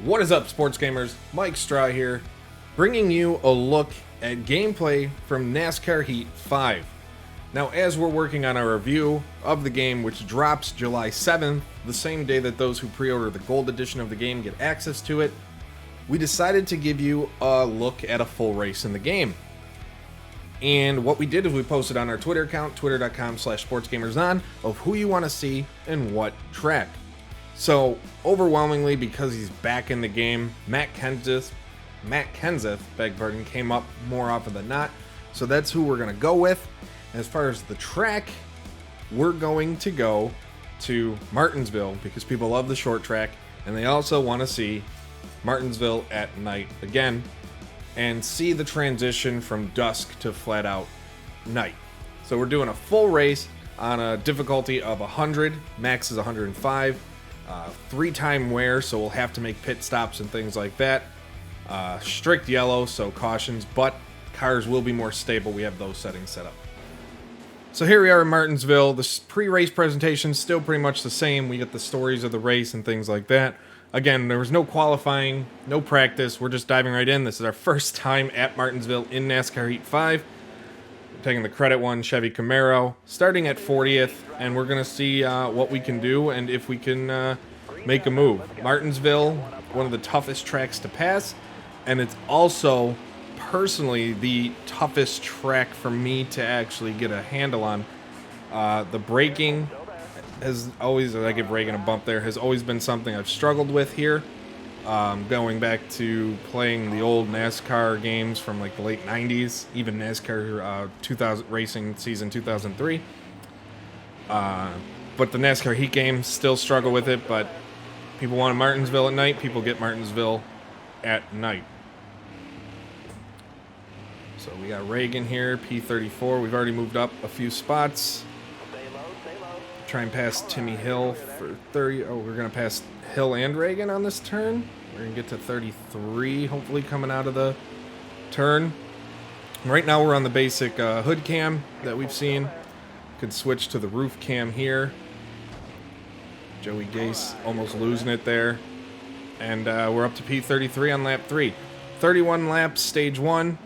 What is up, sports gamers? Mike Straw here, bringing you a look at gameplay from NASCAR Heat 5. Now, as we're working on our review of the game, which drops July 7th, the same day that those who pre-order the gold edition of the game get access to it, we decided to give you a look at a full race in the game. And what we did is we posted on our Twitter account, twitter.com/sportsgamerson, of who you want to see and what track. So, overwhelmingly, because he's back in the game, Matt Kenseth, beg pardon, came up more often than not. So that's who we're going to go with. As far as the track, we're going to go to Martinsville because people love the short track and they also want to see Martinsville at night again and see the transition from dusk to flat out night. So we're doing a full race on a difficulty of 100, max is 105. 3-time wear, so we'll have to make pit stops and things like that. Strict yellow, so cautions, but cars will be more stable. We have those settings set up. So here we are in Martinsville. The pre-race presentation is still pretty much the same. We get the stories of the race and things like that. Again, there was no qualifying, no practice. We're just diving right in. This is our first time at Martinsville in NASCAR Heat 5. Taking the credit one, Chevy Camaro, starting at 40th, and we're going to see what we can do and if we can make a move. Martinsville, one of the toughest tracks to pass, and it's also, personally, the toughest track for me to actually get a handle on. The braking has always, I give Reagan a bump there, has always been something I've struggled with here. Going back to playing the old NASCAR games from like the late 90s, even NASCAR 2000 racing season 2003. But the NASCAR Heat games still struggle with it, but people want Martinsville at night, people get Martinsville at night. So we got Reagan here, P34. We've already moved up a few spots. Try and pass Timmy Hill for 30. Oh, we're going to pass Hill and Reagan on this turn. We're going to get to 33, hopefully, coming out of the turn. Right now, we're on the basic hood cam that we've seen. Could switch to the roof cam here. Joey Gase almost losing it there. And we're up to P33 on lap 3. 31 laps, stage 1.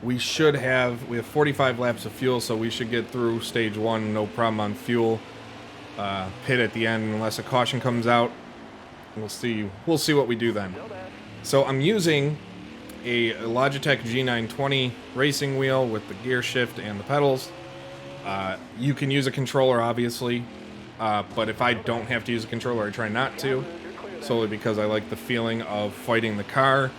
We have 45 laps of fuel, so we should get through stage 1, no problem on fuel. Pit at the end, unless a caution comes out. We'll see what we do then. So I'm using a Logitech G920 racing wheel with the gear shift and the pedals. You can use a controller, obviously, but if I don't have to use a controller, I try not to, solely because I like the feeling of fighting the car.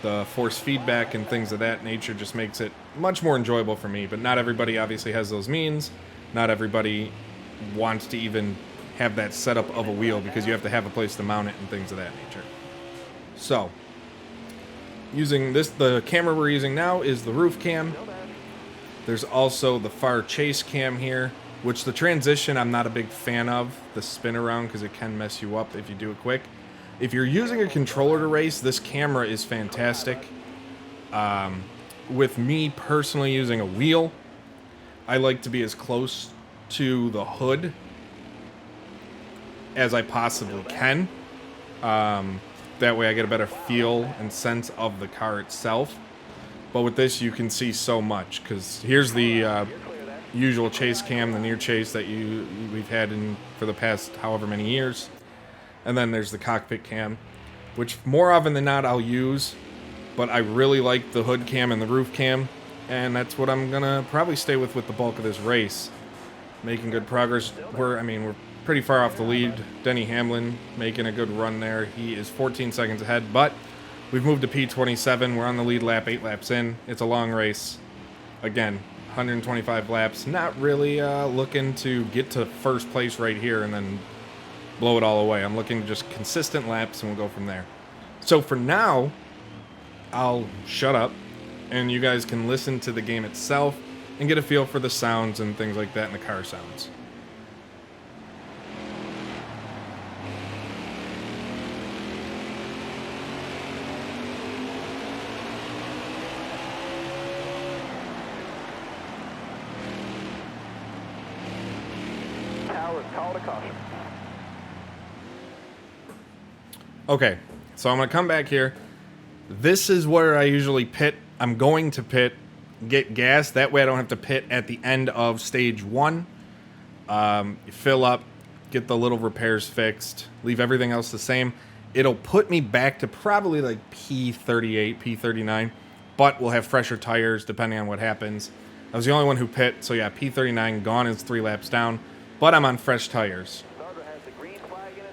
The force feedback and things of that nature just makes it much more enjoyable for me, but not everybody obviously has those means. Not everybody wants to even have that setup of a wheel because you have to have a place to mount it and things of that nature. So, using this, the camera we're using now is the roof cam. There's also the far chase cam here, which the transition I'm not a big fan of, the spin around, because it can mess you up if you do it quick. If you're using a controller to race, this camera is fantastic. With me personally using a wheel, I like to be as close to the hood as I possibly can. That way I get a better feel and sense of the car itself. But with this, you can see so much, because here's the usual chase cam, the near chase that we've had for the past however many years. And then there's the cockpit cam, which more often than not I'll use, but I really like the hood cam and the roof cam, and that's what I'm gonna probably stay with the bulk of this race. Making good progress. We're pretty far off the lead. Denny Hamlin making a good run there. He is 14 seconds ahead, but we've moved to P27. We're on the lead lap, 8 laps in. It's a long race. Again, 125 laps. Not really looking to get to first place right here and then blow it all away. I'm looking at just consistent laps and we'll go from there. So for now, I'll shut up and you guys can listen to the game itself and get a feel for the sounds and things like that and the car sounds. Tower is called a caution. Okay, so I'm going to come back here. This is where I usually pit. I'm going to pit, get gas. That way I don't have to pit at the end of stage 1. You fill up, get the little repairs fixed, leave everything else the same. It'll put me back to probably like P38, P39, but we'll have fresher tires depending on what happens. I was the only one who pit, so yeah, P39 gone is 3 laps down, but I'm on fresh tires.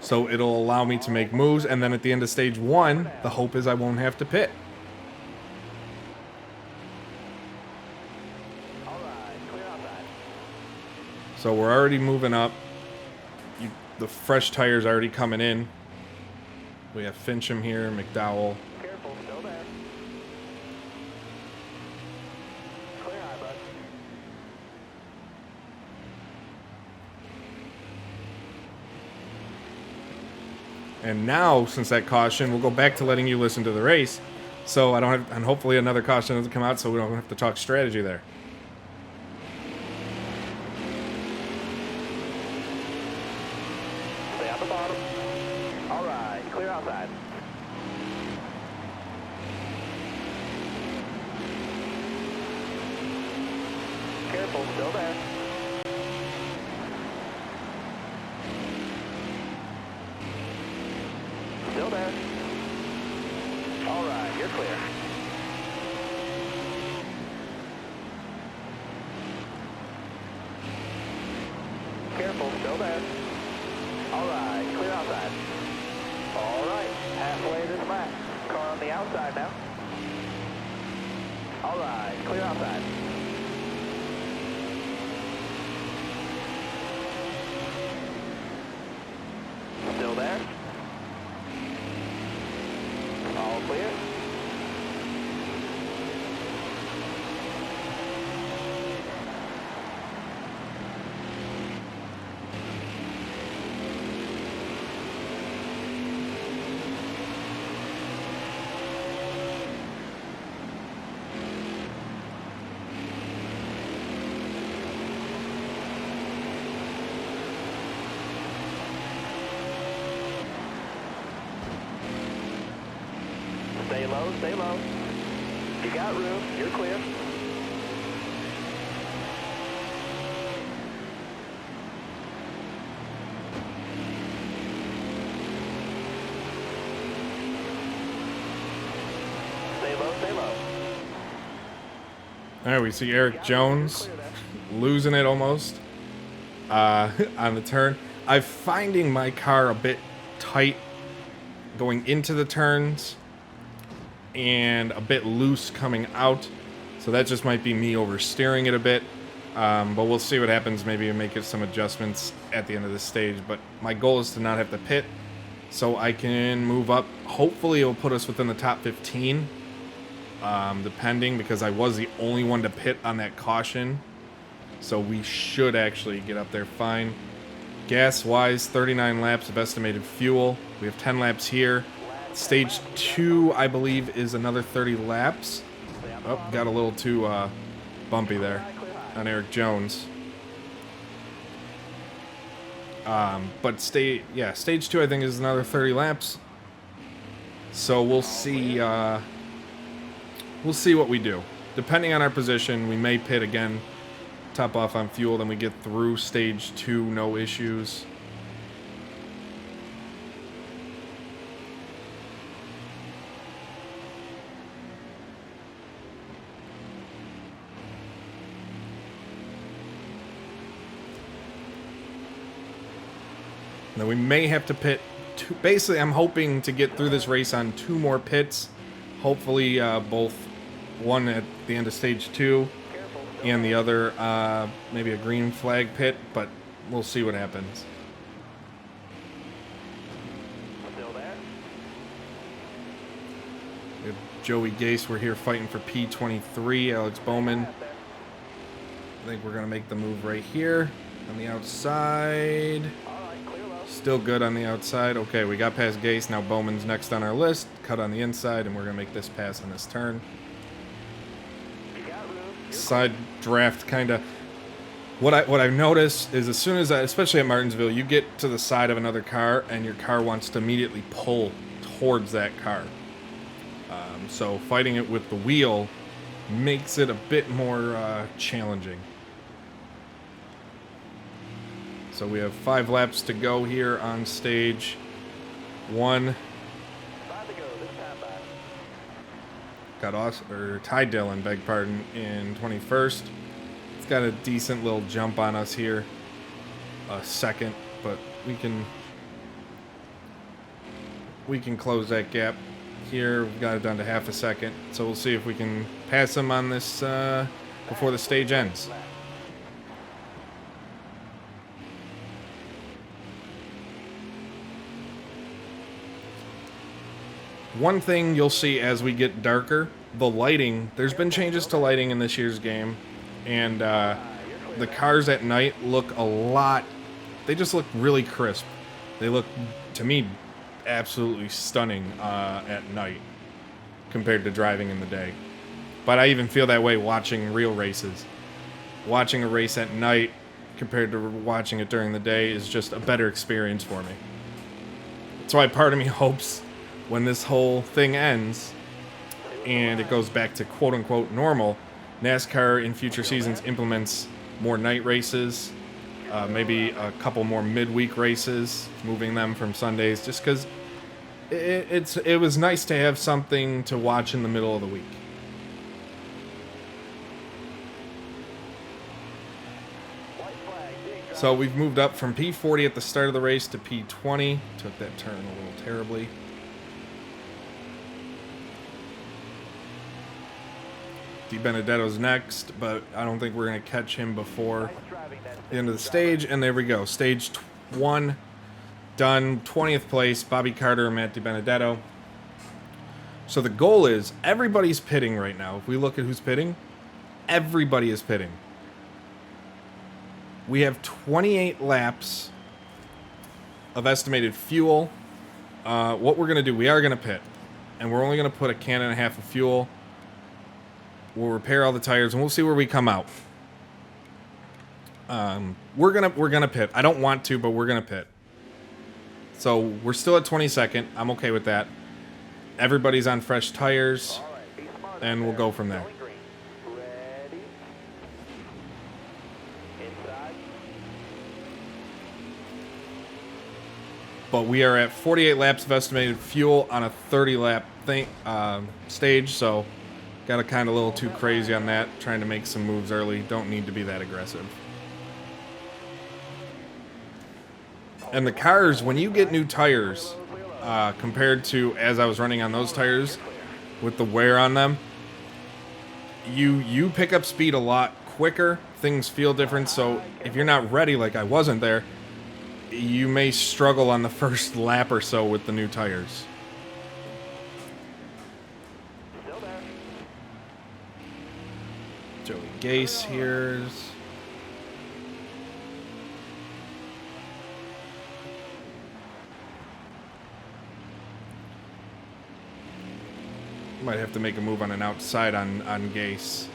So it'll allow me to make moves, and then at the end of stage 1, the hope is I won't have to pit. So we're already moving up. The fresh tires already coming in. We have Fincham here, McDowell. Careful, still there. Clear high, bud. And now, since that caution, we'll go back to letting you listen to the race. So I don't have, and hopefully another caution doesn't come out, so we don't have to talk strategy there. Stay on the bottom. All right, clear outside. Careful, still there. Still there. All right, you're clear. Careful, still there. All right, clear outside. All right, halfway this lap. Car on the outside now. All right, clear outside. Still there? All clear? Stay low, stay low. You got room, you're clear. Stay low, stay low. All right, we see Eric Jones losing it almost on the turn. I'm finding my car a bit tight going into the turns and a bit loose coming out. So that just might be me oversteering it a bit. But we'll see what happens. Maybe make it some adjustments at the end of the stage. But my goal is to not have to pit so I can move up. Hopefully it'll put us within the top 15. Depending, because I was the only one to pit on that caution. So we should actually get up there fine. Gas-wise, 39 laps of estimated fuel. We have 10 laps here. Stage 2, I believe, is another 30 laps. Oh, got a little too bumpy there on Eric Jones. But stage 2, I think, is another 30 laps. So we'll see. We'll see what we do. Depending on our position, we may pit again, top off on fuel, then we get through stage 2, no issues. Then we may have to pit two. Basically, I'm hoping to get through this race on 2 more pits. Hopefully, both one at the end of stage 2 and the other maybe a green flag pit, but we'll see what happens. Still there? We have Joey Gase. We're here fighting for P23. Alex Bowman. I think we're going to make the move right here on the outside. Still good on the outside. Okay, we got past Gase. Now Bowman's next on our list. Cut on the inside, and we're going to make this pass on this turn. Side draft kind of. What I've noticed is as soon as especially at Martinsville, you get to the side of another car, and your car wants to immediately pull towards that car. So fighting it with the wheel makes it a bit more challenging. So we have 5 laps to go here on stage 1. 5 to go, this time back. Ty Dillon, beg pardon, in 21st. It's got a decent little jump on us here. A second, but we can close that gap here. We've got it down to half a second. So we'll see if we can pass him on this before the stage ends. One thing you'll see as we get darker, the lighting. There's been changes to lighting in this year's game, and the cars at night look a lot. They just look really crisp. They look, to me, absolutely stunning at night compared to driving in the day. But I even feel that way watching real races. Watching a race at night compared to watching it during the day is just a better experience for me. That's why part of me hopes when this whole thing ends and it goes back to quote-unquote normal, NASCAR in future seasons implements more night races, maybe a couple more midweek races, moving them from Sundays, just because it was nice to have something to watch in the middle of the week. So we've moved up from P40 at the start of the race to P20. Took that turn a little terribly. DiBenedetto's next, but I don't think we're going to catch him before the end of the stage. And there we go. Stage 1 done. 20th place, Bobby Carter and Matt DiBenedetto. So the goal is everybody's pitting right now. If we look at who's pitting, everybody is pitting. We have 28 laps of estimated fuel. What we're going to do, we are going to pit. And we're only going to put a can and a half of fuel. We'll repair all the tires, and we'll see where we come out. We're gonna pit. I don't want to, but we're gonna pit. So we're still at 22nd. I'm okay with that. Everybody's on fresh tires, and we'll go from there. But we are at 48 laps of estimated fuel on a 30-lap stage, so got a kind of a little too crazy on that, trying to make some moves early. Don't need to be that aggressive. And the cars, when you get new tires, compared to as I was running on those tires with the wear on them, you pick up speed a lot quicker. Things feel different, so if you're not ready, like I wasn't there, you may struggle on the first lap or so with the new tires. Joey Gase here's. Might have to make a move on an outside on Gase.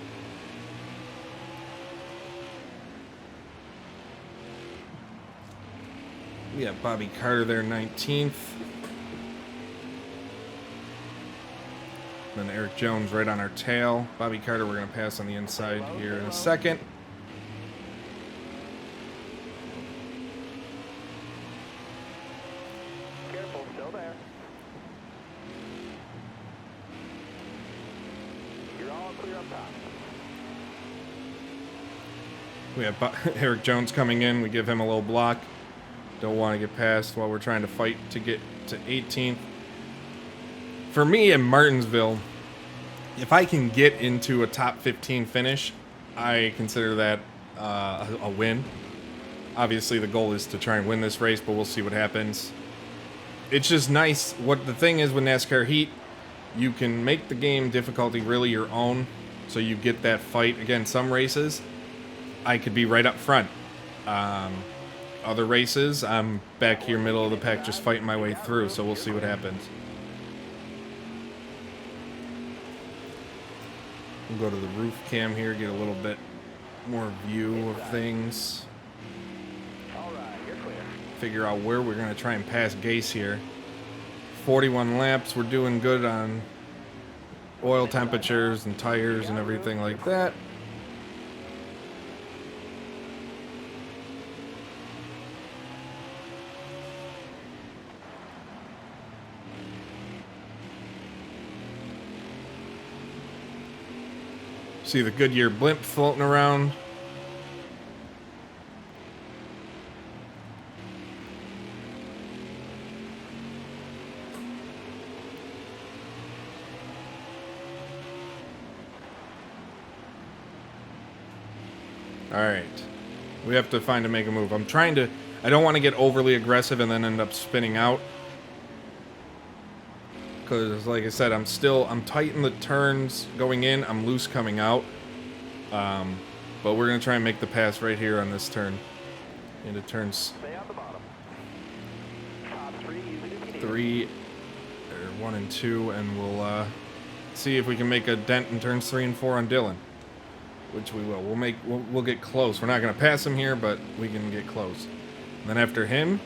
We got Bobby Carter there, 19th. Then Eric Jones right on our tail. Bobby Carter we're going to pass on the inside here in a second. Careful, still there. You're all clear up top. We have Eric Jones coming in. We give him a little block. Don't want to get past while we're trying to fight to get to 18th. For me in Martinsville, if I can get into a top 15 finish, I consider that a win. Obviously, the goal is to try and win this race, but we'll see what happens. It's just nice. What the thing is with NASCAR Heat, you can make the game difficulty really your own, so you get that fight. Again, some races, I could be right up front. Other races, I'm back here middle of the pack just fighting my way through, so we'll see what happens. We'll go to the roof cam here, get a little bit more view of things. All right, you're clear. Figure out where we're going to try and pass Gase here. 41 laps. We're doing good on oil temperatures and tires and everything like that. See the Goodyear blimp floating around. Alright. We have to make a move. I don't want to get overly aggressive and then end up spinning out. Because, like I said, I'm tight in the turns going in. I'm loose coming out. But we're going to try and make the pass right here on this turn. Into turns 3, or 1 and 2. And we'll see if we can make a dent in turns 3 and 4 on Dylan. Which we will. We'll get close. We're not going to pass him here, but we can get close. And then after him,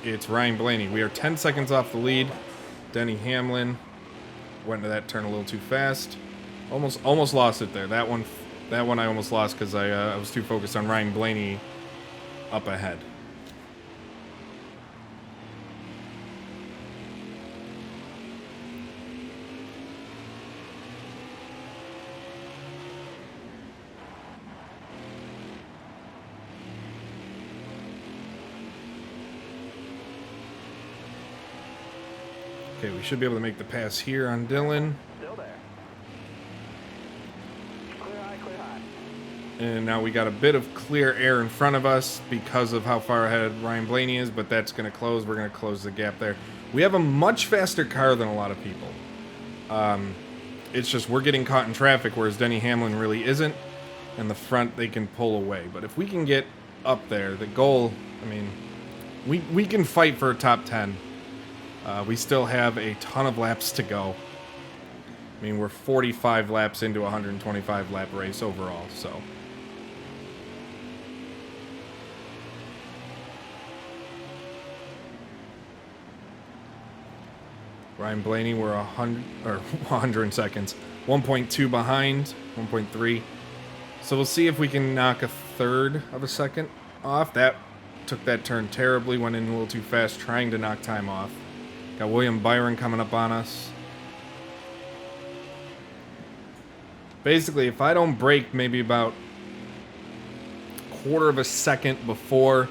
it's Ryan Blaney. We are 10 seconds off the lead. Denny Hamlin went into that turn a little too fast. Almost lost it there. That one I almost lost because I was too focused on Ryan Blaney up ahead. Okay, we should be able to make the pass here on Dylan. Still there. Clear high. And now we got a bit of clear air in front of us because of how far ahead Ryan Blaney is, but that's going to close. We're going to close the gap there. We have a much faster car than a lot of people. It's just we're getting caught in traffic, whereas Denny Hamlin really isn't. And the front, they can pull away. But if we can get up there, the goal, I mean, we can fight for a top 10. We still have a ton of laps to go. I mean, we're 45 laps into a 125 lap race overall, so. Ryan Blaney, we're 100 seconds. 1.2 behind, 1.3. So we'll see if we can knock a third of a second off. That took that turn terribly, went in a little too fast, trying to knock time off. Got William Byron coming up on us. Basically, if I don't brake maybe about a quarter of a second before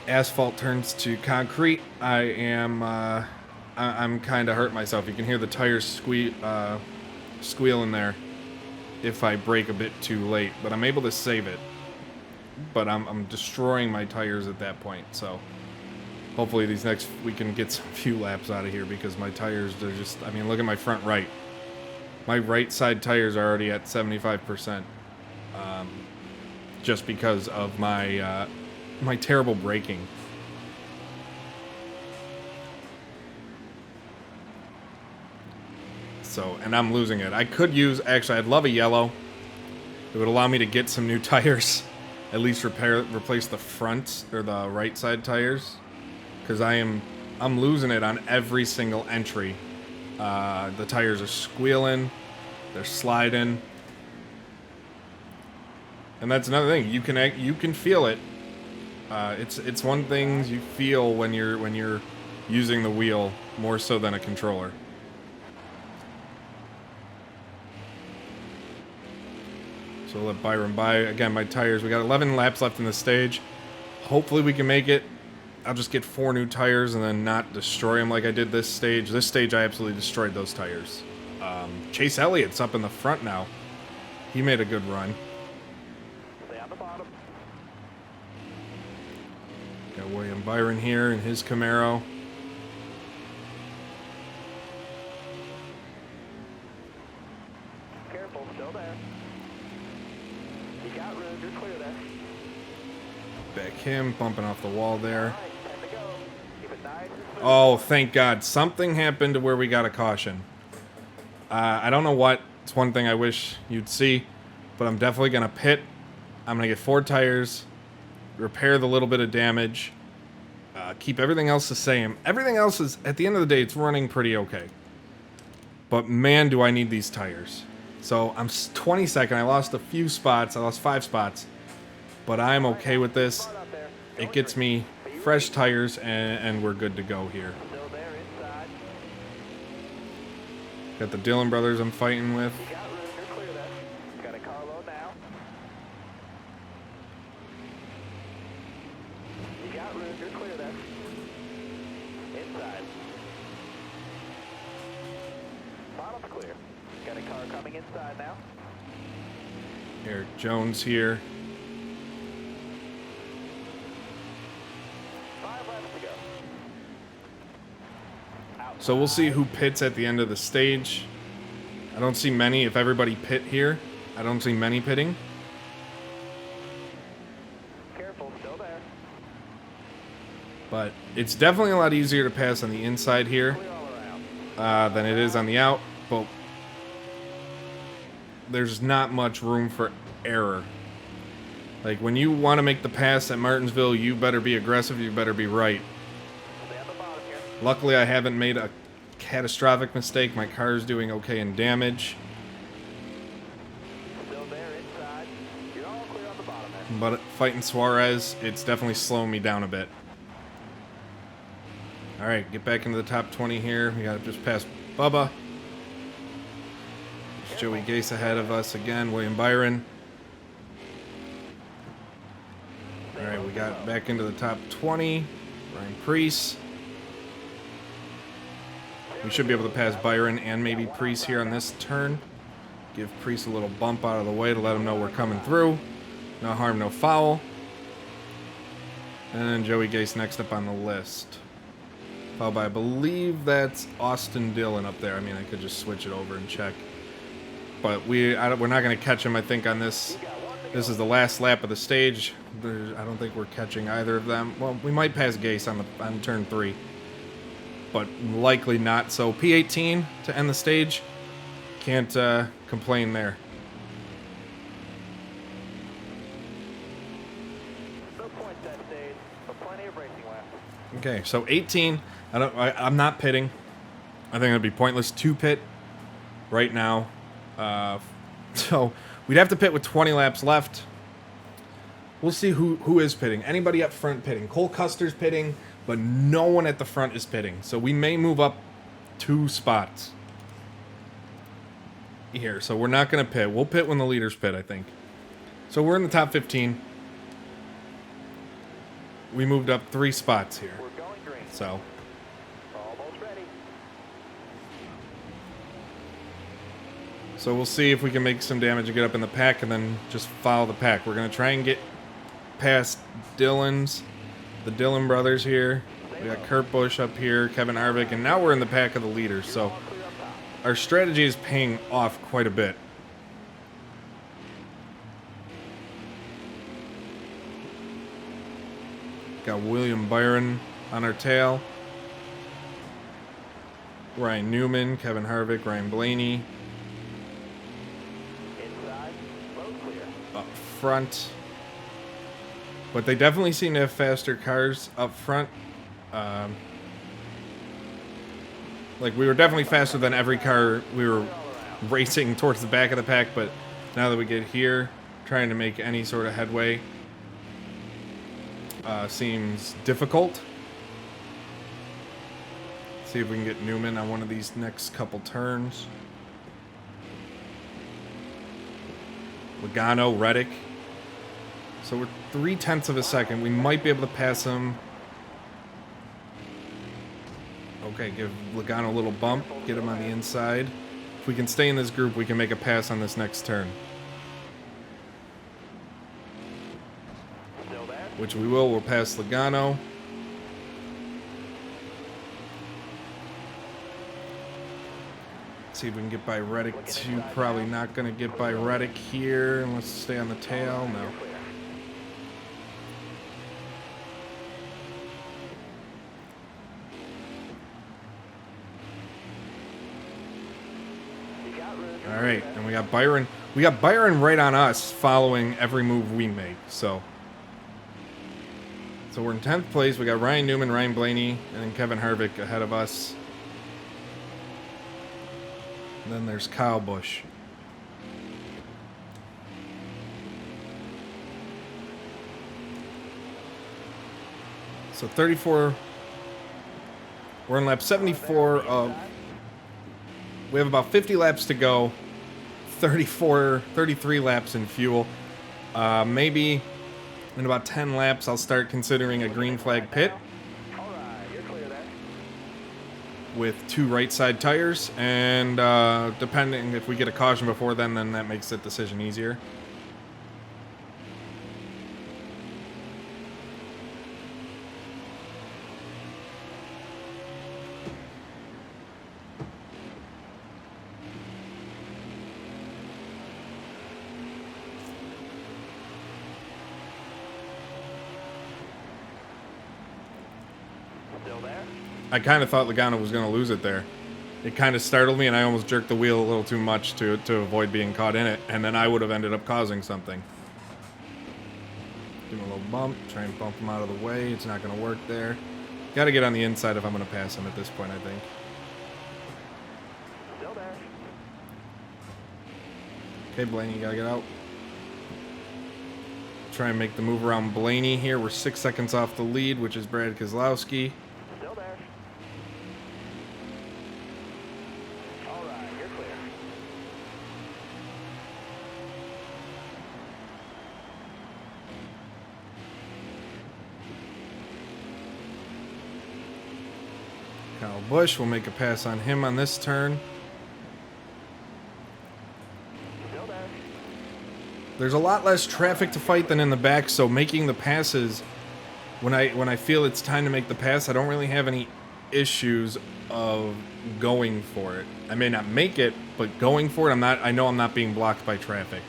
asphalt turns to concrete, I'm kind of hurt myself. You can hear the tires squealing there if I brake a bit too late, but I'm able to save it. But I'm destroying my tires at that point, so hopefully we can get some few laps out of here because my tires, they're just, I mean, look at my front right. My right side tires are already at 75%, just because of my my terrible braking. So, and I'm losing it. I could use, actually, I'd love a yellow. It would allow me to get some new tires, at least replace the front or the right side tires, because I'm losing it on every single entry. The tires are squealing, they're sliding, and that's another thing. You can feel it. It's one thing you feel when you're using the wheel more so than a controller. So we'll let Byron by. Again, my tires, we got 11 laps left in the stage. Hopefully we can make it. I'll just get 4 new tires and then not destroy them like I did this stage. This stage, I absolutely destroyed those tires. Chase Elliott's up in the front now. He made a good run. Stay on the bottom. Got William Byron here in his Camaro. Careful, still there. You got room, you're clear there. Back him, bumping off the wall there. All right, time to go. Keep it nice and smooth. Oh, thank God. Something happened to where we got a caution. I don't know what. It's one thing I wish you'd see, but I'm definitely going to pit. I'm going to get 4 tires, repair the little bit of damage, Keep everything else the same. Everything else is, at the end of the day, it's running pretty okay. But man, do I need these tires. So I'm 22nd. I lost a few spots. I lost 5 spots. But I'm okay with this. It gets me fresh tires, and we're good to go here. Got the Dillon brothers I'm fighting with. Got a car coming inside now. Eric Jones here. 5 laps to go. So we'll see who pits at the end of the stage. I don't see many. If everybody pit here, I don't see many pitting. Careful, still there. But it's definitely a lot easier to pass on the inside here Clear all around. than it is on the out. But there's not much room for error. Like, when you want to make the pass at Martinsville, you better be aggressive, you better be right. Stay on the bottom here. Luckily, I haven't made a catastrophic mistake. My car is doing okay in damage. Still there inside. You're all clear on the bottom end. But fighting Suarez, it's definitely slowing me down a bit. Alright, get back into the top 20 here. We got to just pass Bubba. There's Joey Gase ahead of us again. William Byron. Alright, we got back into the top 20. Ryan Preece. We should be able to pass Byron and maybe Preece here on this turn. Give Preece a little bump out of the way to let him know we're coming through. No harm, no foul. And then Joey Gase next up on the list. Followed by, I believe that's Austin Dillon up there. I mean, I could just switch it over and check. But we're not going to catch him, I think, on this. This is the last lap of the stage. I don't think we're catching either of them. Well, we might pass Gase on turn 3. But likely not. So P18 to end the stage. Can't complain there. No points that stage, but plenty of racing laps. Okay, so 18. I'm not pitting. I think it'd be pointless to pit right now. So we'd have to pit with 20 laps left. We'll see who is pitting. Anybody up front pitting. Cole Custer's pitting, but no one at the front is pitting. So we may move up 2 spots here. So we're not going to pit. We'll pit when the leaders pit, I think. So we're in the top 15. We moved up 3 spots here. We're going green. So Almost ready. we'll see if we can make some damage and get up in the pack and then just follow the pack. We're going to try and get past the Dillon brothers here. We got Kurt Busch up here, Kevin Harvick, and now we're in the pack of the leaders. So our strategy is paying off quite a bit. Got William Byron on our tail. Ryan Newman, Kevin Harvick, Ryan Blaney. Inside, road clear. Up front. But they definitely seem to have faster cars up front. Like, we were definitely faster than every car we were racing towards the back of the pack, but now that we get here, trying to make any sort of headway seems difficult. See if we can get Newman on one of these next couple turns. Logano, Reddick. So we're 0.3 of a second. We might be able to pass him. Okay, give Logano a little bump. Get him on the inside. If we can stay in this group, we can make a pass on this next turn. Still there. Which we will. We'll pass Logano. See if we can get by Reddick too. Probably not going to get by Reddick here. And let's stay on the tail. No. All right, and we got Byron. We got Byron right on us, following every move we make. So So we're in 10th place. We got Ryan Newman, Ryan Blaney, and then Kevin Harvick ahead of us. And then there's Kyle Busch. So 34. We're on lap 74 of. We have about 50 laps to go. 33 laps in fuel. Maybe in about 10 laps, I'll start considering a green flag pit with 2 right side tires. And depending if we get a caution before then that makes the decision easier. I kind of thought Logano was going to lose it there. It kind of startled me, and I almost jerked the wheel a little too much to avoid being caught in it, and then I would have ended up causing something. Give him a little bump, try and bump him out of the way. It's not going to work there. Got to get on the inside if I'm going to pass him at this point, I think. Still there. Okay, Blaney, you got to get out. Try and make the move around Blaney here. We're 6 seconds off the lead, which is Brad Keselowski. Still there. All right, you're clear. Kyle Busch will make a pass on him on this turn. Still there. There's a lot less traffic to fight than in the back, so making the passes, when I feel it's time to make the pass, I don't really have any issues of going for it. I may not make it, but going for it, I know I'm not being blocked by traffic.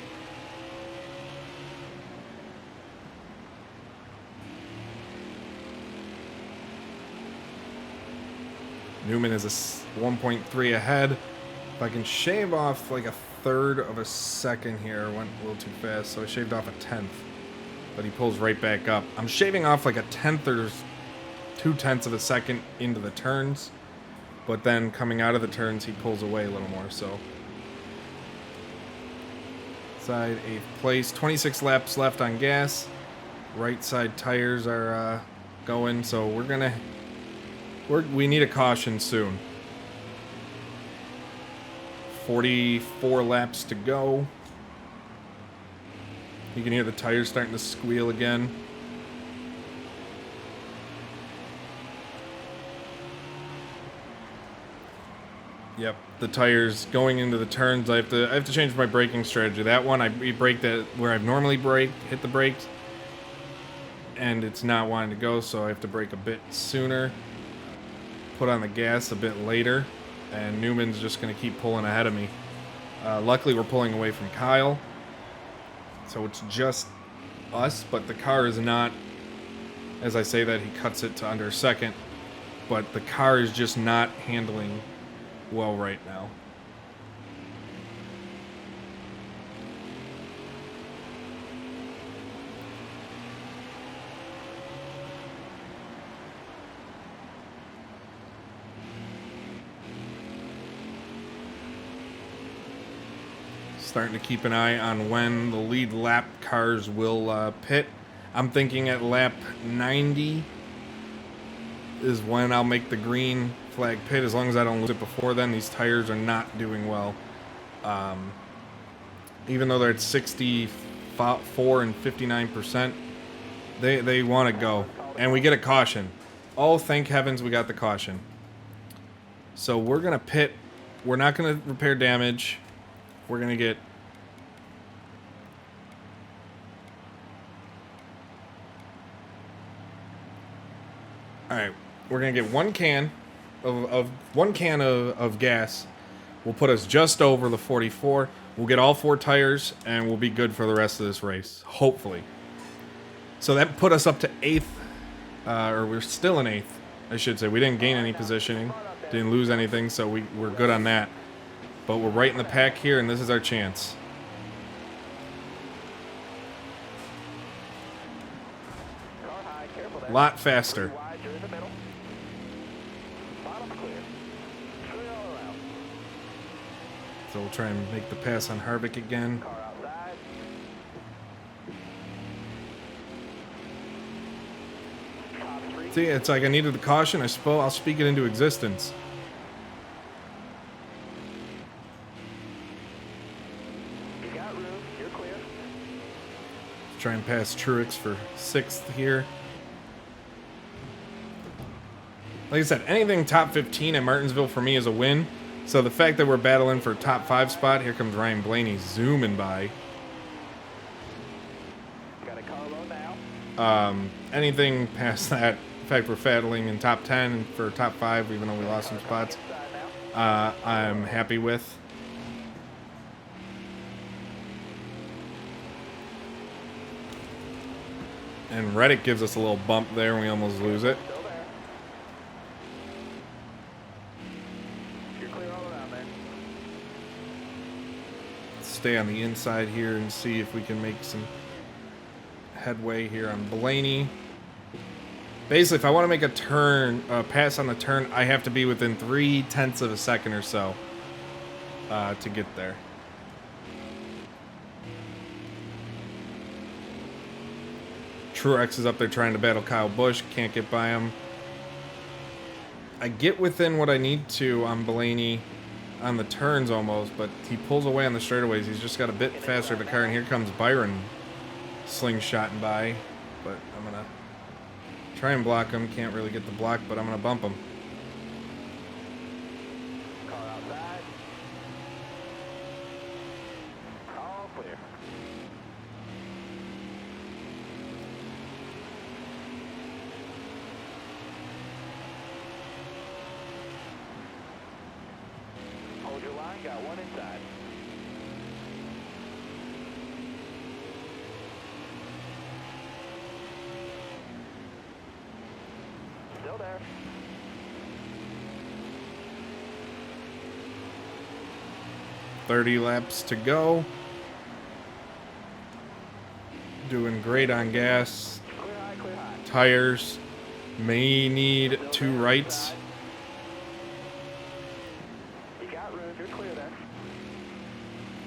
Newman is a 1.3 ahead. If I can shave off like a third of a second here, went a little too fast, so I shaved off a tenth. But he pulls right back up. I'm shaving off like a tenth or 2/10 of a second into the turns, but then coming out of the turns, he pulls away a little more. So side 8th place, 26 laps left on gas. Right side tires are going, so we need a caution soon. 44 laps to go. You can hear the tires starting to squeal again. Yep, the tires going into the turns. I have to change my braking strategy. That one, I braked it where I normally brake, hit the brakes, and it's not wanting to go, so I have to brake a bit sooner. Put on the gas a bit later, and Newman's just going to keep pulling ahead of me. Luckily, we're pulling away from Kyle, so it's just us, but the car is not, as I say that, he cuts it to under second, but the car is just not handling well right now. Starting to keep an eye on when the lead lap cars will pit. I'm thinking at lap 90 is when I'll make the green flag pit, as long as I don't lose it before then. These tires are not doing well. Even though they're at 64 and 59%, they want to go. And we get a caution. Oh, thank heavens we got the caution. So we're going to pit. We're not going to repair damage. We're going to get... Alright, we're going to get one can of gas. Will put us just over the 44. We'll get all 4 tires, and we'll be good for the rest of this race, hopefully. So that put us up to 8th, or we're still in 8th, I should say. We didn't gain any positioning, didn't lose anything, so we're good on that. But we're right in the pack here, and this is our chance. Car high, careful A lot faster. Wide, you're in the middle. Bottom's clear. Clear all around. So we'll try and make the pass on Harvick again. Car outside. Top three. See, it's like I needed the caution. I suppose I'll speak it into existence. You got room. You're clear. Try and pass Truex for 6th here. Like I said, anything top 15 at Martinsville for me is a win. So the fact that we're battling for top 5 spot, here comes Ryan Blaney zooming by. Got a car low now. Anything past that, in fact, we're battling in top 10 for top 5, even though we lost some spots, Inside now. I'm happy with. And Reddick gives us a little bump there, and we almost lose it. Still there. You're clear all around there. Stay on the inside here and see if we can make some headway here on Blaney. Basically, if I want to make a turn, pass on the turn, I have to be within 0.3 of a second or so to get there. Truex is up there trying to battle Kyle Busch. Can't get by him. I get within what I need to on Blaney on the turns almost, but he pulls away on the straightaways. He's just got a bit faster of a car, and here comes Byron slingshotting by. But I'm going to try and block him. Can't really get the block, but I'm going to bump him. Car outside. All clear. Hold your line, got one inside. Still there. .30 laps to go. Doing great on gas. Clear high, clear high. Tires. May need 2 rights. You got room, you're clear there.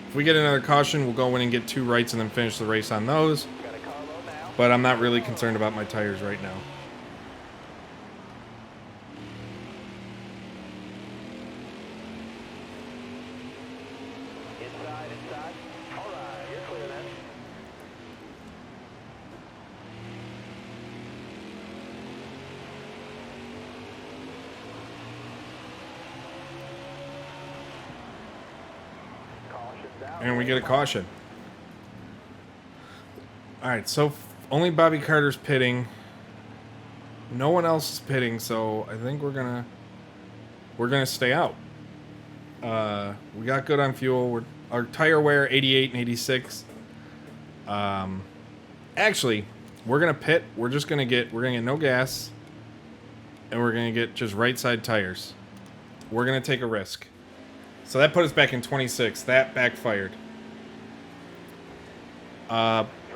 If we get another caution, we'll go in and get 2 rights and then finish the race on those. Got a car low now. But I'm not really concerned about my tires right now. Inside, inside. All right, you're clear then. Caution's out. And we get a caution. Alright, so only Bobby Carter's pitting. No one else is pitting, so I think we're gonna stay out. We got good on fuel. Our tire wear 88 and 86. Actually, we're gonna pit. We're gonna get no gas, and we're gonna get just right side tires. We're gonna take a risk. So that put us back in 26. That backfired.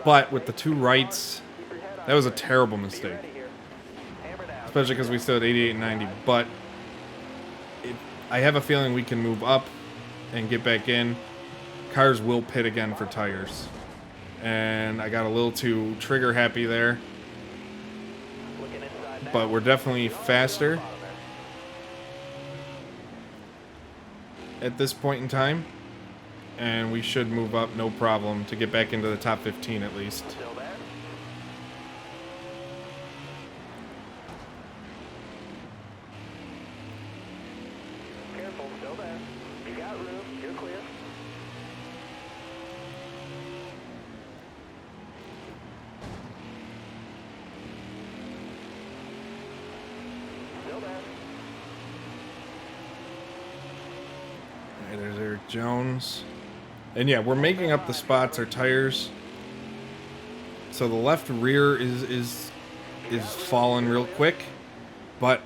But with the 2 rights, that was a terrible mistake. Ready here. Hammer down. Especially because we still had 88 and 90. But I have a feeling we can move up and get back in. Cars will pit again for tires. And I got a little too trigger happy there. Looking inside now. But we're definitely faster at this point in time. And we should move up no problem to get back into the top 15 at least. Still there. Careful, still there. You got room, you're clear. Still there. Alright, there's Eric Jones. And yeah, we're making up the spots, our tires. So the left rear is falling real quick, but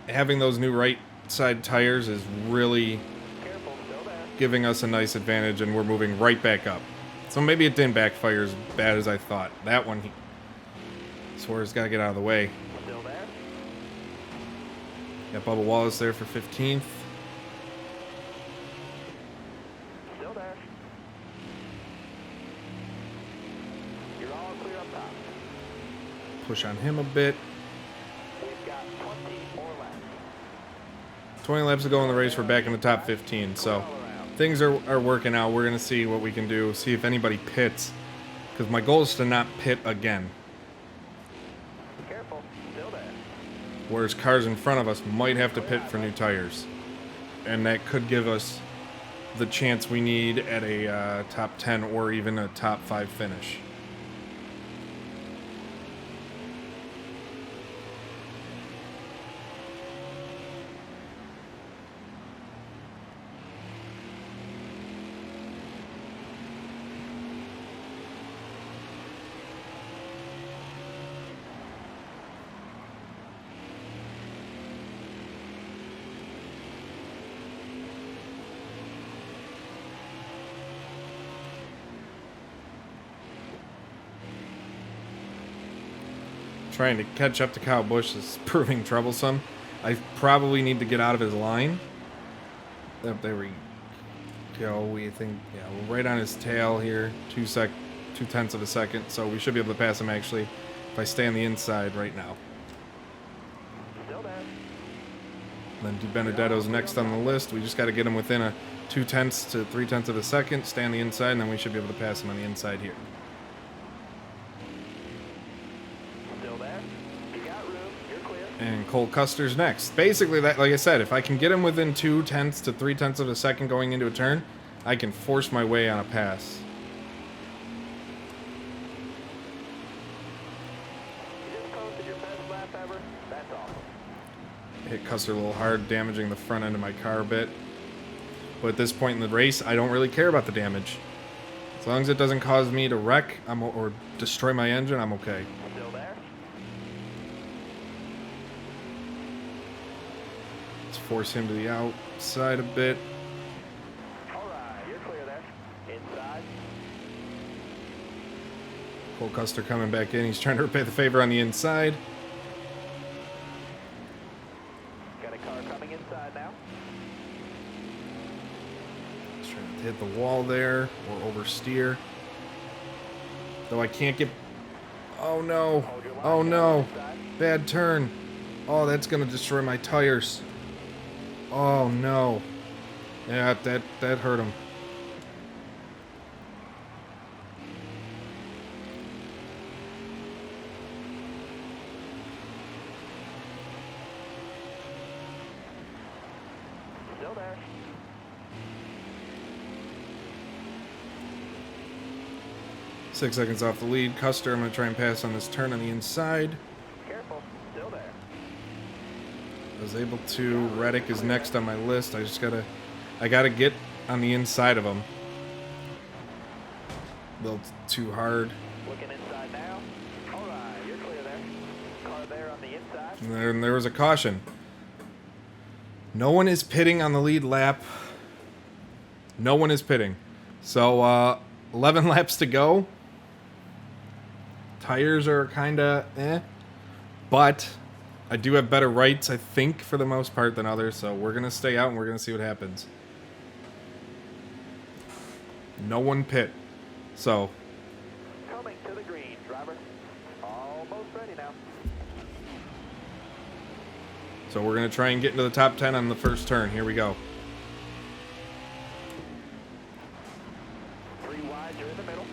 having those new right side tires is really Careful, still there. giving us a nice advantage, and we're moving right back up. So maybe it didn't backfire as bad as I thought. That one, Swear's got to get out of the way. Still there. Got Bubba Wallace there for 15th. Still there. You're all clear up top. Push on him a bit. We've got 20 more laps. 20 laps to go in the race. We're back in the top 15. So things are working out. We're going to see what we can do. See if anybody pits. Because my goal is to not pit again. Careful. Still there. Whereas cars in front of us might have to pit for new tires. And that could give us the chance we need at a top 10 or even a top 5 finish. Trying to catch up to Kyle Busch is proving troublesome. I probably need to get out of his line. There we go. We think, yeah, we're right on his tail here. 2/10 of a second. So we should be able to pass him actually if I stay on the inside right now. Still there. Then DiBenedetto's next on the list. We just got to get him within a 2/10 to 3/10 of a second. Stay on the inside, and then we should be able to pass him on the inside here. And Cole Custer's next. Basically, that, like I said, if I can get him within 2/10 to 3/10 of a second going into a turn, I can force my way on a pass. You just posted your best lap ever. That's awesome. Hit Custer a little hard, damaging the front end of my car a bit. But at this point in the race, I don't really care about the damage. As long as it doesn't cause me to wreck or destroy my engine, I'm okay. Still there. Force him to the outside a bit. All right, you're clear there. Inside. Cole Custer coming back in. He's trying to repay the favor on the inside. Got a car coming inside now. He's trying to hit the wall there or oversteer. Though I can't get... Oh no. Oh no. Bad turn. Oh, that's going to destroy my tires. Oh no. Yeah, that hurt him. Still there. Six seconds off the lead. Custer, I'm going to try and pass on this turn on the inside. Careful. Still there. I was able to. Reddick is next on my list. I gotta get on the inside of him. A little too hard. Looking inside now. All right, you're clear there. Car there on the inside. And then there was a caution. No one is pitting on the lead lap. No one is pitting. So 11 laps to go. Tires are kind of but I do have better rights, I think, for the most part than others, so we're going to stay out and we're going to see what happens. No one pit. So. Coming to the green, driver. Almost ready now. So we're going to try and get into the top 10 on the first turn. Here we go. 3 wide, you're in the middle.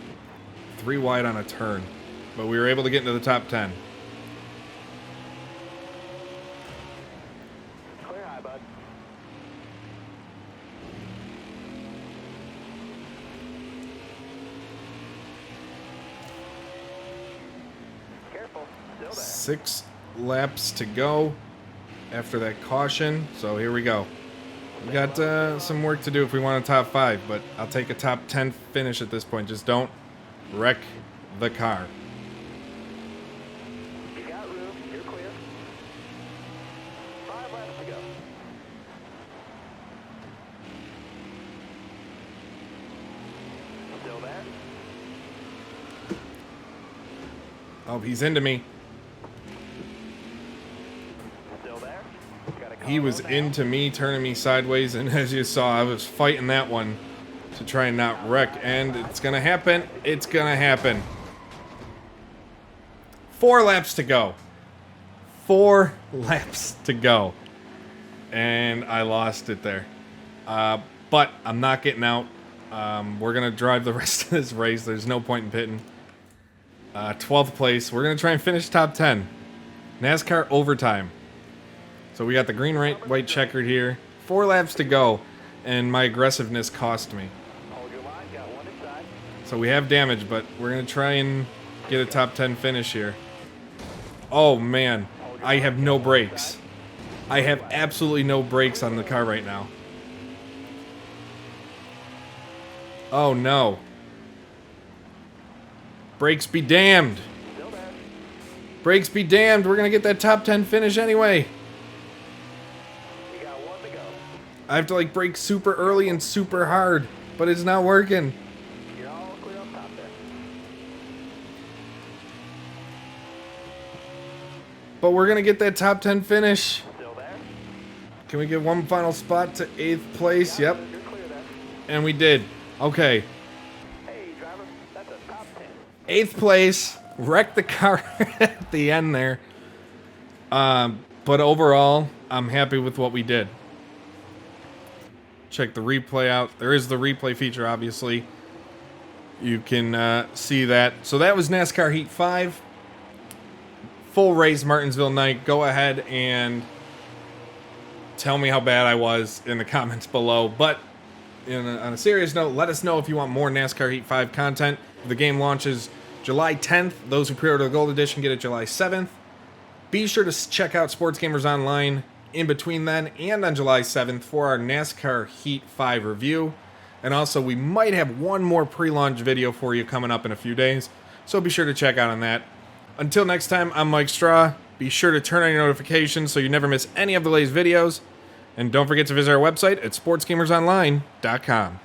3 wide on a turn. But we were able to get into the top 10. Clear high, bud. Careful, still there. 6 laps to go after that caution. So here we go. We got some work to do if we want a top 5, but I'll take a top 10 finish at this point. Just don't wreck the car. You got room, you're clear. 5 laps to go. Still there? Oh, he's into me. he was into me, turning me sideways, and as you saw, I was fighting that one to try and not wreck, and it's gonna happen. It's gonna happen. 4 laps to go. 4 laps to go. And I lost it there. But I'm not getting out. We're gonna drive the rest of this race. There's no point in pitting. 12th place. We're gonna try and finish top 10. NASCAR overtime. So we got the green, white checkered here. 4 laps to go, and my aggressiveness cost me. So we have damage, but we're gonna try and get a top 10 finish here. Oh man, I have no brakes. I have absolutely no brakes on the car right now. Oh no. Brakes be damned. Brakes be damned. We're going to get that top 10 finish anyway. I have to like brake super early and super hard, but it's not working. But we're going to get that top 10 finish. Can we get one final spot to 8th place? Yep. And we did. Okay. 8th place. Wrecked the car at the end there. But overall, I'm happy with what we did. Check the replay out. There is the replay feature, obviously. You can see that. So that was NASCAR Heat 5. Full race Martinsville night. Go ahead and tell me how bad I was in the comments below. But on a serious note, let us know if you want more NASCAR Heat 5 content. The game launches July 10th. Those who pre-order the Gold Edition get it July 7th. Be sure to check out Sports Gamers Online in between then and on July 7th for our NASCAR Heat 5 review. And also, we might have one more pre-launch video for you coming up in a few days. So be sure to check out on that. Until next time, I'm Mike Straw. Be sure to turn on your notifications so you never miss any of the latest videos. And don't forget to visit our website at sportsgamersonline.com.